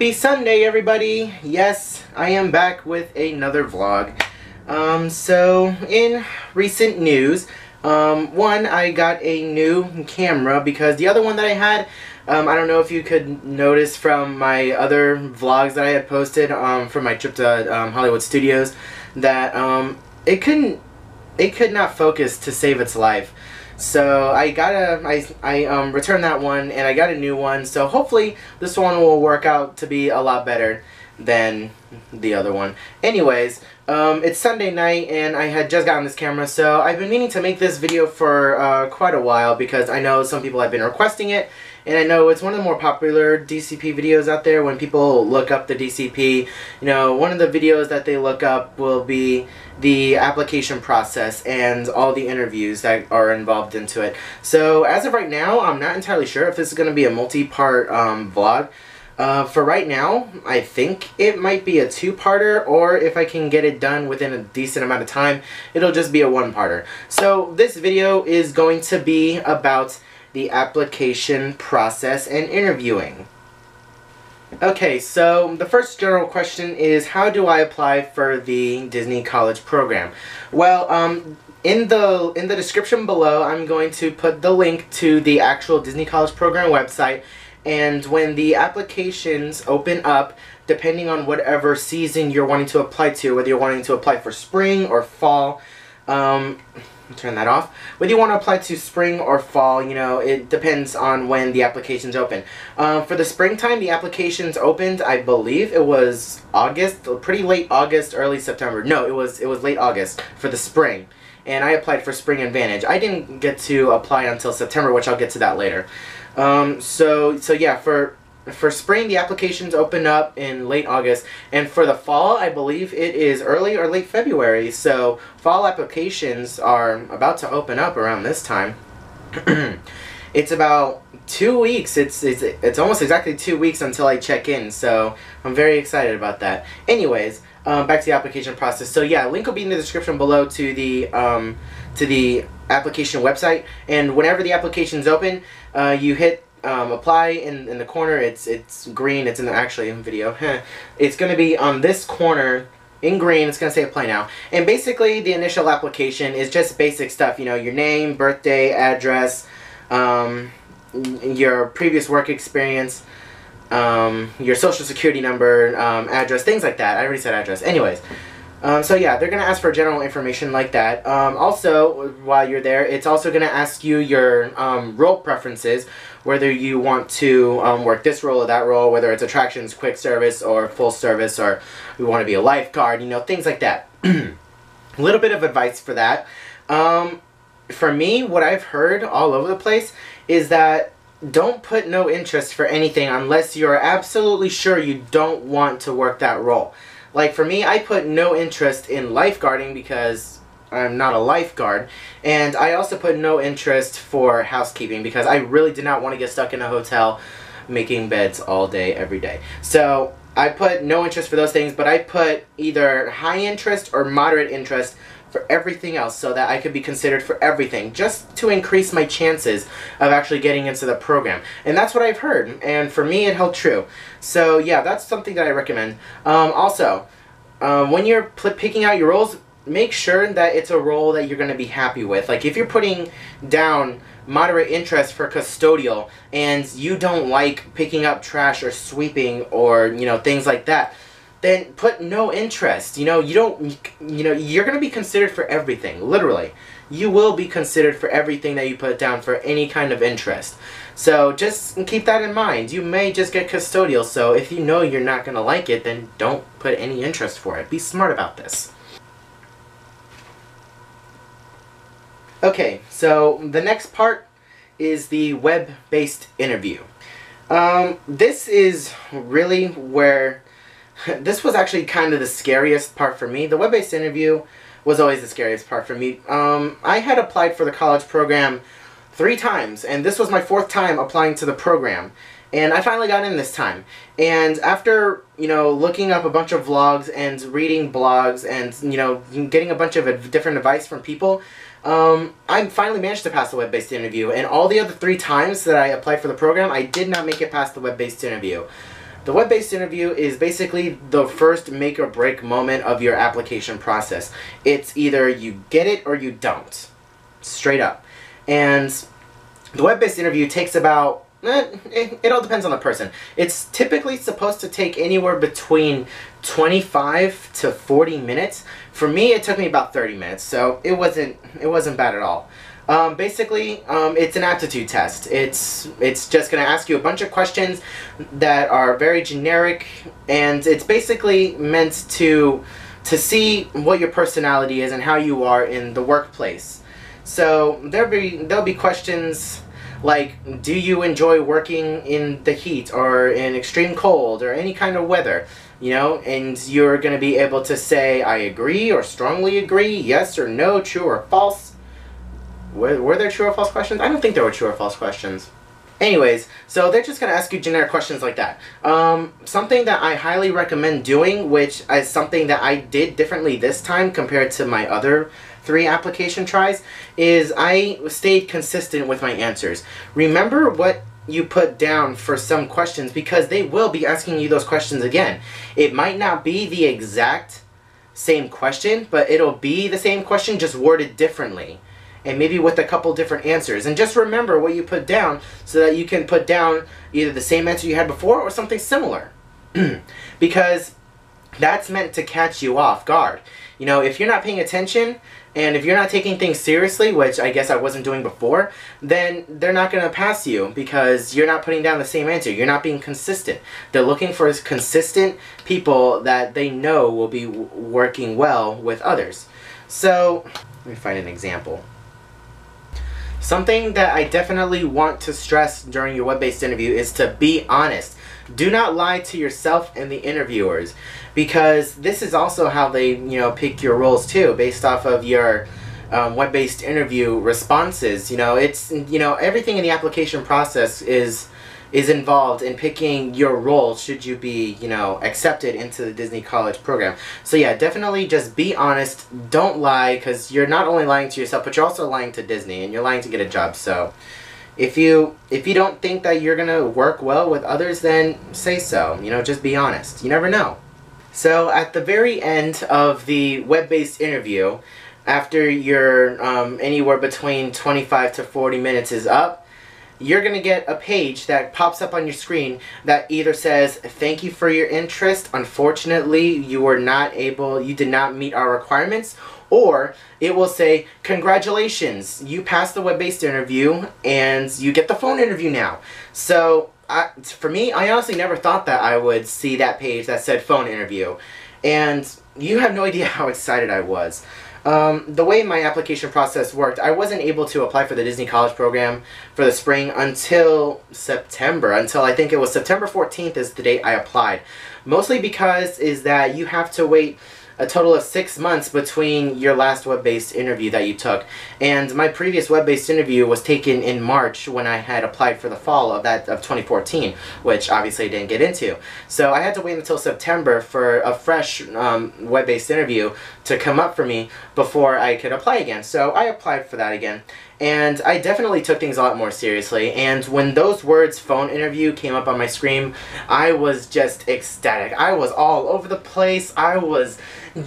Happy Sunday, everybody! Yes, I am back with another vlog. So in recent news, one, I got a new camera because the other one that I had, I don't know if you could notice from my other vlogs that I had posted from my trip to Hollywood Studios, that it could not focus to save its life. So I returned that one and I got a new one, so hopefully this one will work out to be a lot better than the other one. Anyways, it's Sunday night and I had just gotten this camera, so I've been meaning to make this video for quite a while because I know some people have been requesting it, and I know it's one of the more popular DCP videos out there. When people look up the DCP, you know, one of the videos that they look up will be the application process and all the interviews that are involved into it. So as of right now, I'm not entirely sure if this is going to be a multi-part vlog. For right now, I think it might be a two-parter, or if I can get it done within a decent amount of time, it'll just be a one-parter. So this video is going to be about the application process and interviewing. Okay, so the first general question is, how do I apply for the Disney College program? Well, in the description below, I'm going to put the link to the actual Disney College program website. And when the applications open up, depending on whatever season you're wanting to apply to, whether you're wanting to apply for spring or fall, turn that off. Whether you want to apply to spring or fall, you know, it depends on when the applications open. For the springtime, the applications opened, I believe it was August, pretty late August, early September. No, it was late August for the spring. And I applied for Spring Advantage. I didn't get to apply until September, which I'll get to that later. So yeah, for spring, the applications open up in late August, and for the fall, I believe it is early or late February. So fall applications are about to open up around this time. It's about 2 weeks. It's almost exactly 2 weeks until I check in, so I'm very excited about that. Anyways, back to the application process. So yeah, link will be in the description below to the application website, and whenever the application's open, you hit apply in the corner. It's green. It's in the actually video. It's going to be on this corner in green. It's going to say apply now. And basically the initial application is just basic stuff, you know, your name, birthday, address, your previous work experience, your social security number, address, things like that. I already said address. Anyways, so yeah, they're going to ask for general information like that. Also, while you're there, it's also going to ask you your role preferences, whether you want to work this role or that role, whether it's attractions, quick service, or full service, or you want to be a lifeguard, you know, things like that. A little bit of advice for that. For me, what I've heard all over the place is that don't put no interest for anything unless you're absolutely sure you don't want to work that role. Like for me, I put no interest in lifeguarding because I'm not a lifeguard, and I also put no interest for housekeeping because I really did not want to get stuck in a hotel making beds all day, every day. So I put no interest for those things, but I put either high interest or moderate interest for everything else so that I could be considered for everything, just to increase my chances of actually getting into the program. And that's what I've heard, and for me it held true. So yeah, that's something that I recommend. Also, when you're picking out your roles, make sure that it's a role that you're going to be happy with. Like if you're putting down moderate interest for custodial and you don't like picking up trash or sweeping or, you know, things like that, then put no interest. You know, you're going to be considered for everything, literally. You will be considered for everything that you put down for any kind of interest. So just keep that in mind. You may just get custodial, so if you know you're not going to like it, then don't put any interest for it. Be smart about this. Okay, so the next part is the web-based interview. This is really where... This was actually kind of the scariest part for me. The web-based interview was always the scariest part for me. I had applied for the college program 3 times, and this was my 4th time applying to the program. And I finally got in this time. And after, you know, looking up a bunch of vlogs and reading blogs and, you know, getting a bunch of different advice from people, I finally managed to pass the web-based interview. And all the other 3 times that I applied for the program, I did not make it past the web-based interview. The web-based interview is basically the first make or break moment of your application process. It's either you get it or you don't. Straight up. And the web-based interview takes about, it all depends on the person. It's typically supposed to take anywhere between 25 to 40 minutes. For me, it took me about 30 minutes, so it wasn't bad at all. Basically, it's an aptitude test. It's just going to ask you a bunch of questions that are very generic, and it's basically meant to see what your personality is and how you are in the workplace. So there'll be questions like, do you enjoy working in the heat or in extreme cold or any kind of weather? You know, and you're going to be able to say, I agree or strongly agree, yes or no, true or false. Were there true or false questions? I don't think there were true or false questions. Anyways, so they're just going to ask you generic questions like that. Something that I highly recommend doing, which is something that I did differently this time compared to my other 3 application tries, is I stayed consistent with my answers. Remember what you put down for some questions, because they will be asking you those questions again. It might not be the exact same question, but it'll be the same question just worded differently, and maybe with a couple different answers. And just remember what you put down so that you can put down either the same answer you had before or something similar. Because that's meant to catch you off guard. You know, if you're not paying attention and if you're not taking things seriously, which I guess I wasn't doing before, then they're not going to pass you because you're not putting down the same answer. You're not being consistent. They're looking for consistent people that they know will be working well with others. So, let me find an example. Something that I definitely want to stress during your web-based interview is to be honest. Do not lie to yourself and the interviewers, because this is also how they, pick your roles too, based off of your web-based interview responses. It's, everything in the application process is involved in picking your role should you be, accepted into the Disney College program. So yeah, definitely just be honest. Don't lie, because you're not only lying to yourself, but you're also lying to Disney, and you're lying to get a job. So if you don't think that you're gonna work well with others, then say so. Just be honest. You never know. So at the very end of the web-based interview, after your anywhere between 25 to 40 minutes is up, you're going to get a page that pops up on your screen that either says, thank you for your interest, unfortunately you did not meet our requirements, or it will say, congratulations, you passed the web-based interview and you get the phone interview now. So for me, I honestly never thought that I would see that page that said phone interview, and you have no idea how excited I was. The way my application process worked, I wasn't able to apply for the Disney College program for the spring until September, until I think it was September 14th is the date I applied. Mostly because is that you have to wait a total of 6 months between your last web-based interview that you took. And my previous web-based interview was taken in March when I had applied for the fall of 2014, which obviously I didn't get into. So I had to wait until September for a fresh web-based interview to come up for me before I could apply again. So I applied for that again. And I definitely took things a lot more seriously, and when those words phone interview came up on my screen, I was just ecstatic. I was all over the place. I was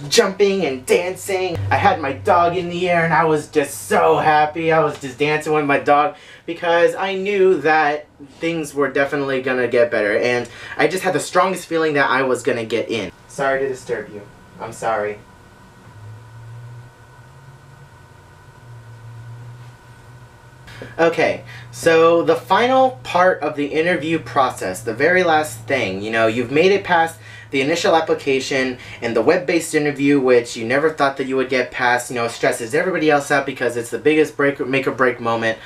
jumping and dancing. I had my dog in the air and I was just so happy. I was just dancing with my dog because I knew that things were definitely gonna get better, and I just had the strongest feeling that I was gonna get in. Sorry to disturb you. I'm sorry. Okay, so the final part of the interview process, the very last thing, you've made it past the initial application and the web-based interview, which you never thought that you would get past, stresses everybody else out because it's the biggest make or break moment,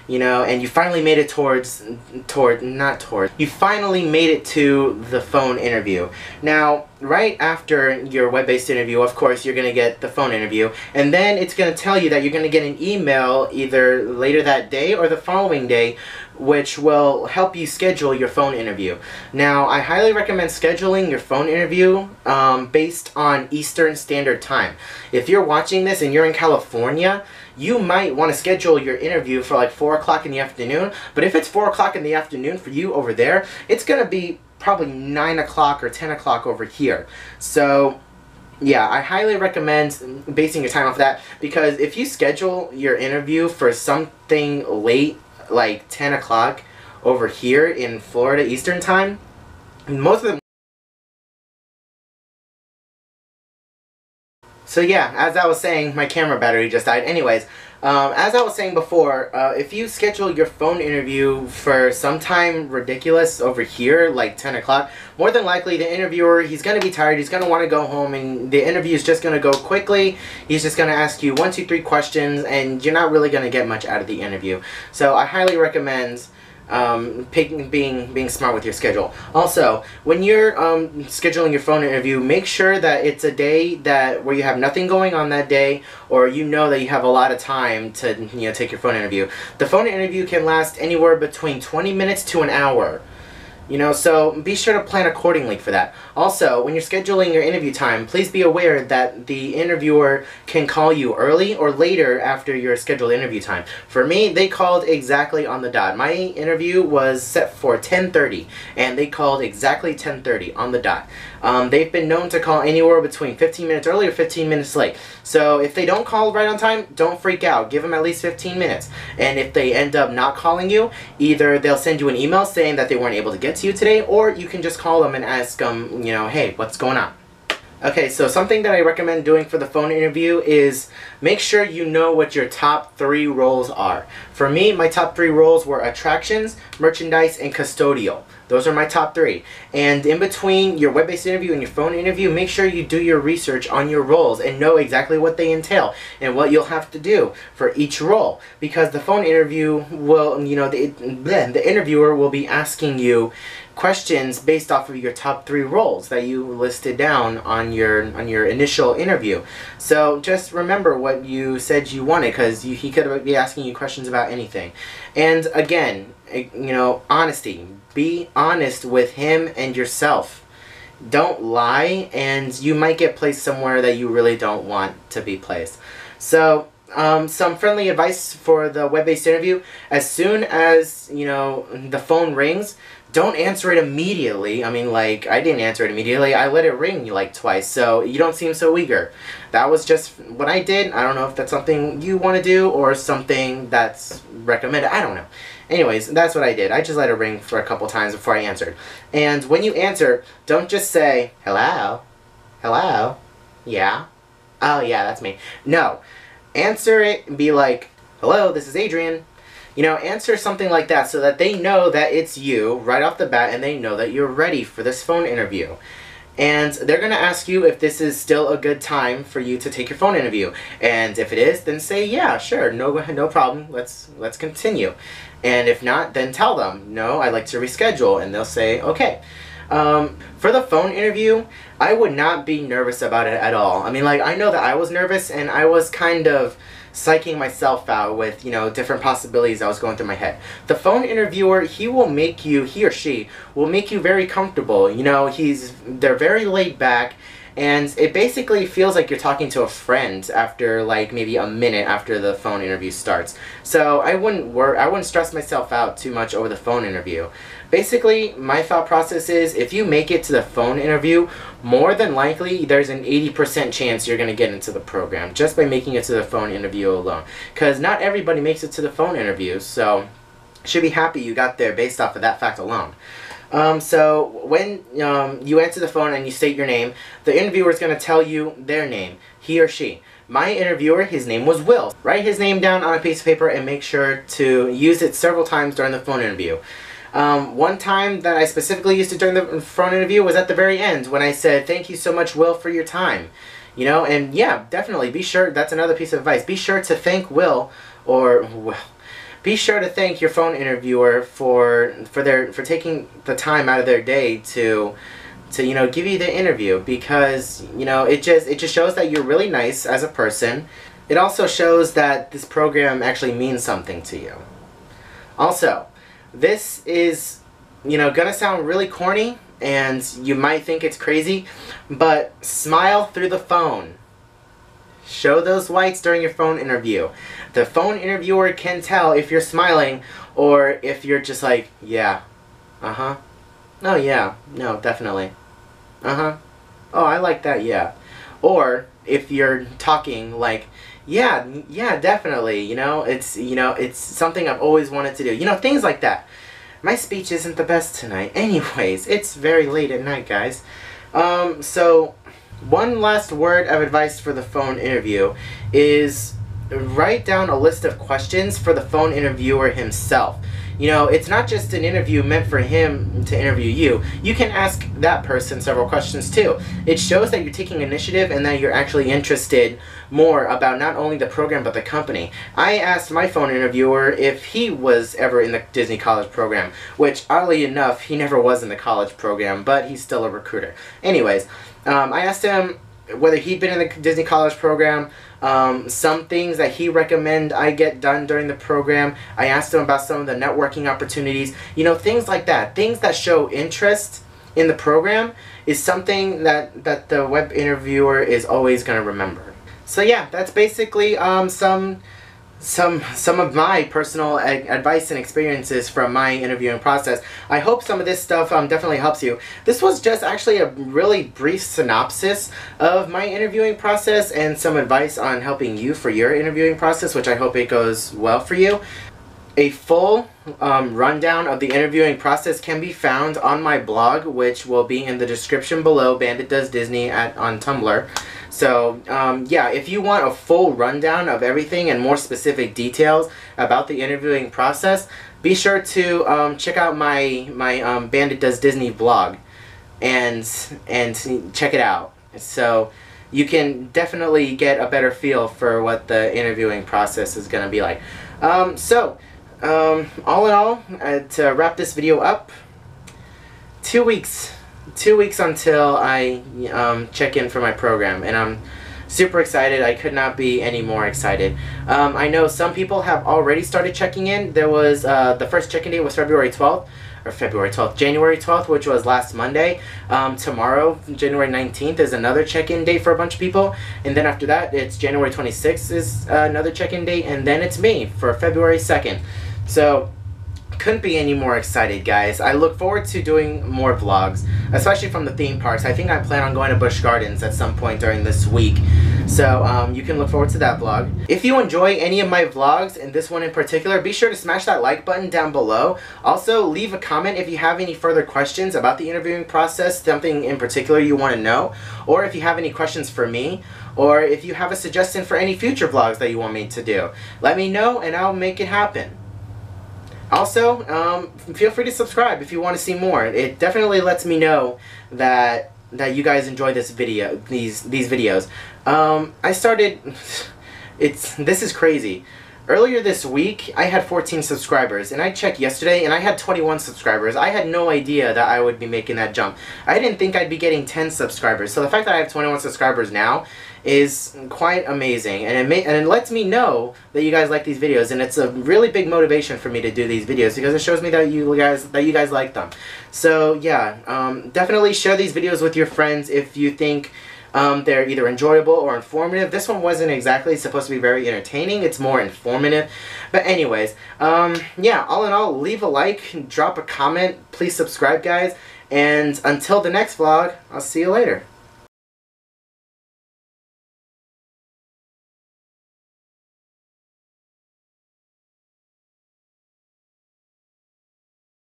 and you finally made it you finally made it to the phone interview. Now, right after your web-based interview, of course, you're going to get the phone interview, and then it's going to tell you that you're going to get an email either later that day or the following day, which will help you schedule your phone interview. Now, I highly recommend scheduling your phone interview based on Eastern Standard Time. If you're watching this and you're in California, you might want to schedule your interview for like 4 o'clock in the afternoon, but if it's 4 o'clock in the afternoon for you over there, it's going to be probably 9 o'clock or 10 o'clock over here. So yeah, I highly recommend basing your time off that, because if you schedule your interview for something late, like 10 o'clock over here in Florida Eastern Time, most of them. So yeah, as I was saying, my camera battery just died. Anyways, as I was saying before, if you schedule your phone interview for sometime ridiculous over here, like 10 o'clock, more than likely the interviewer, he's going to be tired, he's going to want to go home, and the interview is just going to go quickly. He's just going to ask you 1, 2, 3 questions, and you're not really going to get much out of the interview. So I highly recommend being smart with your schedule. Also, when you're scheduling your phone interview, make sure that it's a day where you have nothing going on that day, or you know that you have a lot of time to take your phone interview. The phone interview can last anywhere between 20 minutes to an hour. So be sure to plan accordingly for that. Also, when you're scheduling your interview time, please be aware that the interviewer can call you early or later after your scheduled interview time. For me, they called exactly on the dot. My interview was set for 10:30, and they called exactly 10:30 on the dot. They've been known to call anywhere between 15 minutes early or 15 minutes late. So if they don't call right on time, don't freak out. Give them at least 15 minutes. And if they end up not calling you, either they'll send you an email saying that they weren't able to get to you today, or you can just call them and ask them, hey, what's going on? Okay, so something that I recommend doing for the phone interview is make sure you know what your top 3 roles are. For me, my top 3 roles were attractions, merchandise, and custodial. Those are my top 3. And in between your web-based interview and your phone interview, make sure you do your research on your roles and know exactly what they entail and what you'll have to do for each role. Because the phone interview will, the interviewer will be asking you questions based off of your top 3 roles that you listed down on your initial interview. So just remember what you said you wanted, because he could be asking you questions about anything. And again, honesty. Be honest with him and yourself. Don't lie, and you might get placed somewhere that you really don't want to be placed. So some friendly advice for the web-based interview: as soon as the phone rings, don't answer it immediately. I mean, like, I didn't answer it immediately. I let it ring like twice, so you don't seem so eager. That was just what I did. I don't know if that's something you want to do or something that's recommended. I don't know. Anyways, that's what I did. I just let it ring for a couple times before I answered. And when you answer, don't just say, hello, hello, yeah, oh yeah, that's me. No, answer it and be like, hello, this is Adrian. Answer something like that so that they know that it's you right off the bat, and they know that you're ready for this phone interview. And they're going to ask you if this is still a good time for you to take your phone interview. And if it is, then say, yeah, sure, no problem, let's continue. And if not, then tell them, no, I'd like to reschedule, and they'll say, okay. For the phone interview, I would not be nervous about it at all. I mean, like, I know that I was nervous, and I was kind of psyching myself out with, different possibilities that was going through my head. The phone interviewer, he or she will make you very comfortable. They're very laid back, and it basically feels like you're talking to a friend after, like, maybe a minute after the phone interview starts. So I wouldn't stress myself out too much over the phone interview. Basically, my thought process is, if you make it to the phone interview, more than likely there's an 80% chance you're going to get into the program just by making it to the phone interview alone. Because not everybody makes it to the phone interview, so you should be happy you got there based off of that fact alone. So when you answer the phone and you state your name, the interviewer is going to tell you their name, he or she. My interviewer, his name was Will. Write his name down on a piece of paper and make sure to use it several times during the phone interview. One time that I specifically used it during the phone interview was at the very end, when I said, thank you so much, Will, for your time. And yeah, definitely, be sure, that's another piece of advice, be sure to thank Will, be sure to thank your phone interviewer for taking the time out of their day to give you the interview, because it just shows that you're really nice as a person. It also shows that this program actually means something to you. Also, this is gonna sound really corny, and you might think it's crazy, but smile through the phone. Show those whites during your phone interview. The phone interviewer can tell if you're smiling or if you're just like, yeah, uh-huh, Oh yeah, no, definitely. Uh-huh. Oh, I like that, yeah. Or if you're talking like, yeah, yeah, definitely, it's something I've always wanted to do. Things like that. My speech isn't the best tonight. Anyways, it's very late at night, guys. So one last word of advice for the phone interview is write down a list of questions for the phone interviewer himself. It's not just an interview meant for him to interview you. You can ask that person several questions too. It shows that you're taking initiative and that you're actually interested more about not only the program but the company. I asked my phone interviewer if he was ever in the Disney College program, which oddly enough, he never was in the college program, but he's still a recruiter. Anyways, I asked him whether he'd been in the Disney College program, some things that he recommend I get done during the program. I asked him about some of the networking opportunities, things like that. Things that show interest in the program is something that the web interviewer is always going to remember. So yeah, that's basically some of my personal advice and experiences from my interviewing process. I hope some of this stuff definitely helps you. This was just actually a really brief synopsis of my interviewing process and some advice on helping you for your interviewing process, which I hope it goes well for you. A full rundown of the interviewing process can be found on my blog, which will be in the description below, Bandit Does Disney on Tumblr. So, yeah, if you want a full rundown of everything and more specific details about the interviewing process, be sure to check out my Bandit Does Disney blog and check it out. So you can definitely get a better feel for what the interviewing process is going to be like. All in all, to wrap this video up, 2 weeks until I check in for my program, and I'm super excited. I could not be any more excited. I know some people have already started checking in. There was the first check-in date was January 12th, which was last Monday. Tomorrow, January 19th, is another check-in date for a bunch of people, and then after that, it's January 26th is another check-in date, and then it's me for February 2nd. So, couldn't be any more excited, guys. I look forward to doing more vlogs, especially from the theme parks. I think I plan on going to Busch Gardens at some point during this week. So you can look forward to that vlog. If you enjoy any of my vlogs, and this one in particular, be sure to smash that like button down below. Also, leave a comment if you have any further questions about the interviewing process, something in particular you want to know, or if you have any questions for me, or if you have a suggestion for any future vlogs that you want me to do. Let me know and I'll make it happen. Also, feel free to subscribe if you want to see more. It definitely lets me know that you guys enjoy this video, these videos. I started. This is crazy. Earlier this week, I had 14 subscribers, and I checked yesterday, and I had 21 subscribers. I had no idea that I would be making that jump. I didn't think I'd be getting 10 subscribers. So the fact that I have 21 subscribers now is quite amazing, and it lets me know that you guys like these videos, and it's a really big motivation for me to do these videos because it shows me that you guys like them. So yeah, definitely share these videos with your friends if you think they're either enjoyable or informative. This one wasn't exactly supposed to be very entertaining, it's more informative. But anyways, yeah, all in all, leave a like, drop a comment, please subscribe, guys, and until the next vlog, I'll see you later.